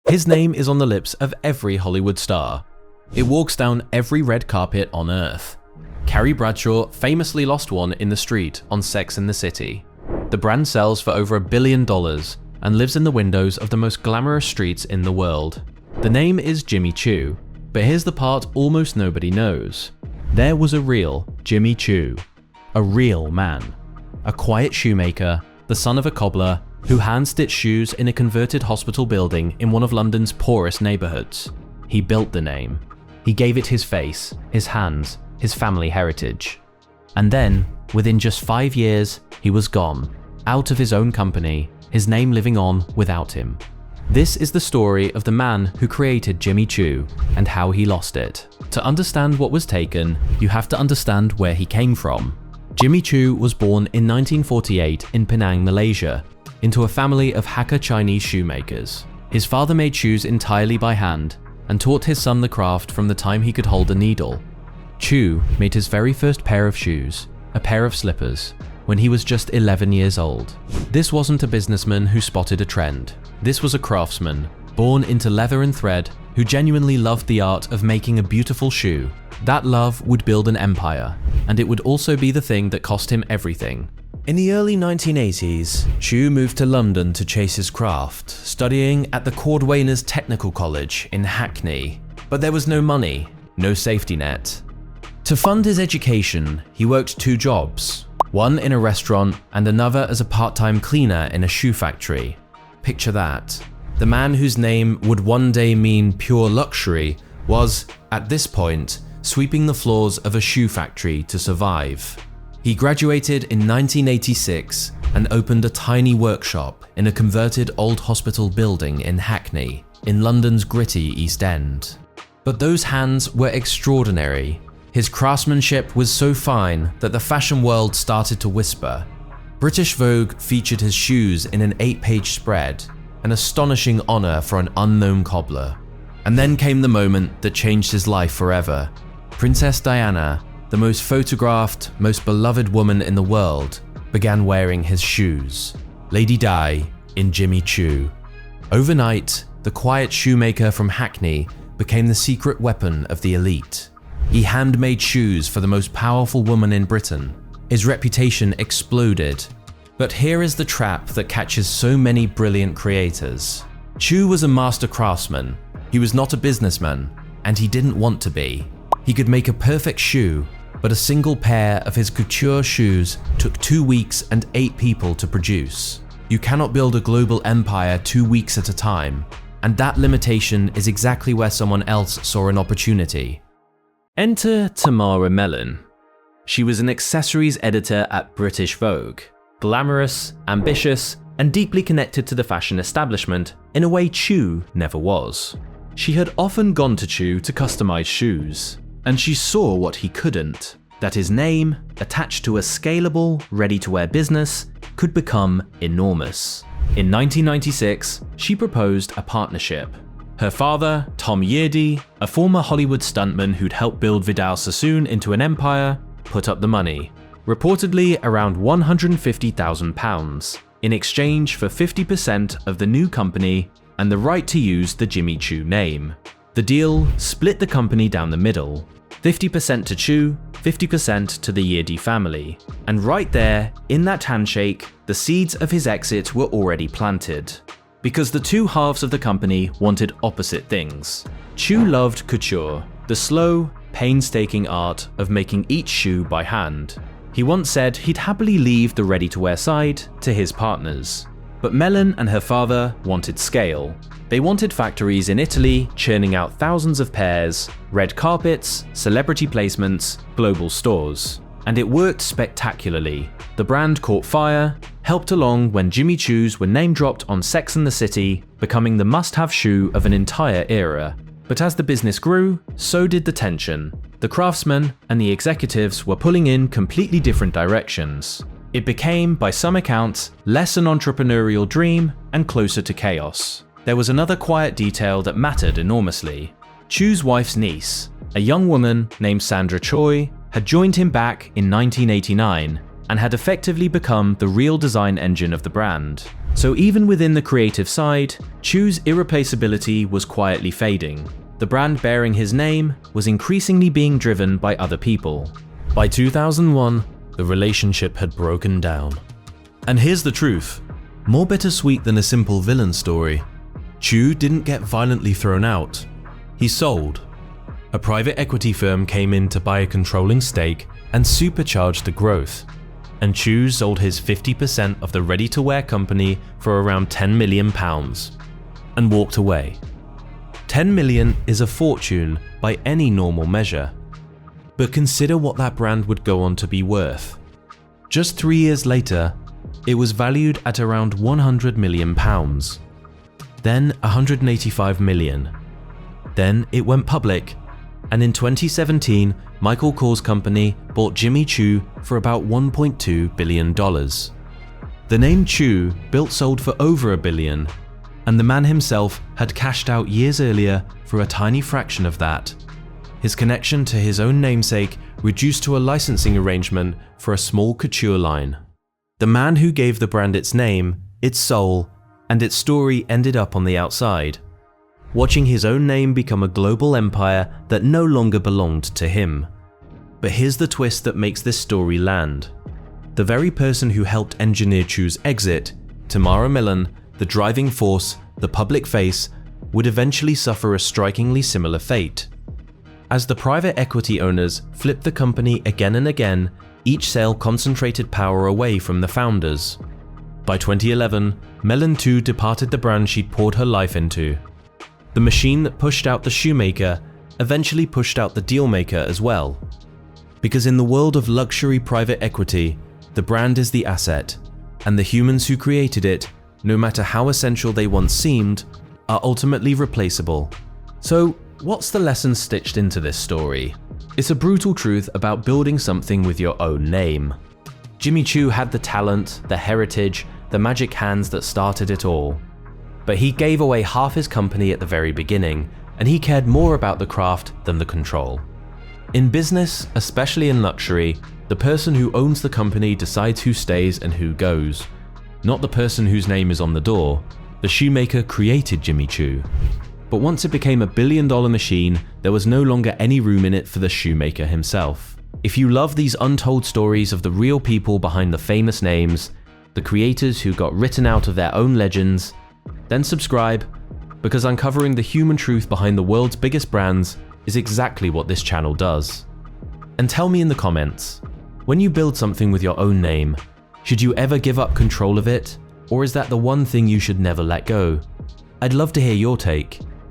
His name is on the lips of every Hollywood star. It walks down every red carpet on earth. Carrie Bradshaw famously lost one in the street on Sex and the City. The brand sells for over $1 billion and lives in the windows of the most glamorous streets in the world. The name is Jimmy Choo, but here's the part almost nobody knows. There was a real Jimmy Choo. A real man. A quiet shoemaker, the son of a cobbler, who hand-stitched shoes in a converted hospital building in one of London's poorest neighbourhoods. He built the name. He gave it his face, his hands, his family heritage. And then, within just 5 years, he was gone, out of his own company, his name living on without him. This is the story of the man who created Jimmy Choo and how he lost it. To understand what was taken, you have to understand where he came from. Jimmy Choo was born in 1948 in Penang, Malaysia, into a family of Hakka Chinese shoemakers. His father made shoes entirely by hand and taught his son the craft from the time he could hold a needle. Choo made his very first pair of shoes, a pair of slippers, when he was just 11 years old. This wasn't a businessman who spotted a trend. This was a craftsman, born into leather and thread, who genuinely loved the art of making a beautiful shoe. That love would build an empire, and it would also be the thing that cost him everything. In the early 1980s, Choo moved to London to chase his craft, studying at the Cordwainers Technical College in Hackney. But there was no money, no safety net. To fund his education, he worked 2 jobs, one in a restaurant and another as a part-time cleaner in a shoe factory. Picture that. The man whose name would one day mean pure luxury was, at this point, sweeping the floors of a shoe factory to survive. He graduated in 1986 and opened a tiny workshop in a converted old hospital building in Hackney, in London's gritty East End. But those hands were extraordinary. His craftsmanship was so fine that the fashion world started to whisper. British Vogue featured his shoes in an 8-page spread, an astonishing honour for an unknown cobbler. And then came the moment that changed his life forever. Princess Diana, the most photographed, most beloved woman in the world, began wearing his shoes. Lady Di in Jimmy Choo. Overnight, the quiet shoemaker from Hackney became the secret weapon of the elite. He handmade shoes for the most powerful woman in Britain. His reputation exploded. But here is the trap that catches so many brilliant creators. Choo was a master craftsman. He was not a businessman, and he didn't want to be. He could make a perfect shoe, but a single pair of his couture shoes took 2 weeks and 8 people to produce. You cannot build a global empire 2 weeks at a time, and that limitation is exactly where someone else saw an opportunity. Enter Tamara Mellon. She was an accessories editor at British Vogue, glamorous, ambitious, and deeply connected to the fashion establishment in a way Choo never was. She had often gone to Choo to customize shoes, and she saw what he couldn't, that his name, attached to a scalable, ready-to-wear business, could become enormous. In 1996, she proposed a partnership. Her father, Tom Yeardy, a former Hollywood stuntman who'd helped build Vidal Sassoon into an empire, put up the money, reportedly around £150,000, in exchange for 50% of the new company and the right to use the Jimmy Choo name. The deal split the company down the middle, 50% to Choo, 50% to the Yeardy family. And right there, in that handshake, the seeds of his exit were already planted. Because the two halves of the company wanted opposite things. Choo loved couture, the slow, painstaking art of making each shoe by hand. He once said he'd happily leave the ready-to-wear side to his partners. But Mellon and her father wanted scale. They wanted factories in Italy churning out thousands of pairs, red carpets, celebrity placements, global stores. And it worked spectacularly. The brand caught fire, helped along when Jimmy Choo's were name-dropped on Sex and the City, becoming the must-have shoe of an entire era. But as the business grew, so did the tension. The craftsmen and the executives were pulling in completely different directions. It became, by some accounts, less an entrepreneurial dream and closer to chaos. There was another quiet detail that mattered enormously. Choo's wife's niece, a young woman named Sandra Choi, had joined him back in 1989 and had effectively become the real design engine of the brand. So even within the creative side, Choo's irreplaceability was quietly fading. The brand bearing his name was increasingly being driven by other people. By 2001, the relationship had broken down. And here's the truth. More bittersweet than a simple villain story, Choo didn't get violently thrown out. He sold. A private equity firm came in to buy a controlling stake and supercharged the growth. And Choo sold his 50% of the ready-to-wear company for around £10 million and walked away. 10 million is a fortune by any normal measure. But consider what that brand would go on to be worth. Just 3 years later, it was valued at around £100 million. Then 185 million. Then it went public, and in 2017, Michael Kors' company bought Jimmy Choo for about $1.2 billion. The name Choo built sold for over $1 billion, and the man himself had cashed out years earlier for a tiny fraction of that. His connection to his own namesake reduced to a licensing arrangement for a small couture line. The man who gave the brand its name, its soul, and its story ended up on the outside, watching his own name become a global empire that no longer belonged to him. But here's the twist that makes this story land. The very person who helped engineer Choo's exit, Tamara Millan, the driving force, the public face, would eventually suffer a strikingly similar fate. As the private equity owners flipped the company again and again, each sale concentrated power away from the founders. By 2011, Millan too departed the brand she'd poured her life into. The machine that pushed out the shoemaker eventually pushed out the dealmaker as well. Because in the world of luxury private equity, the brand is the asset, and the humans who created it, no matter how essential they once seemed, are ultimately replaceable. So, what's the lesson stitched into this story? It's a brutal truth about building something with your own name. Jimmy Choo had the talent, the heritage, the magic hands that started it all. But he gave away half his company at the very beginning, and he cared more about the craft than the control. In business, especially in luxury, the person who owns the company decides who stays and who goes, not the person whose name is on the door. The shoemaker created Jimmy Choo. But once it became $1 billion machine, there was no longer any room in it for the shoemaker himself. If you love these untold stories of the real people behind the famous names, the creators who got written out of their own legends, then subscribe, because uncovering the human truth behind the world's biggest brands is exactly what this channel does. And tell me in the comments, when you build something with your own name, should you ever give up control of it, or is that the one thing you should never let go? I'd love to hear your take.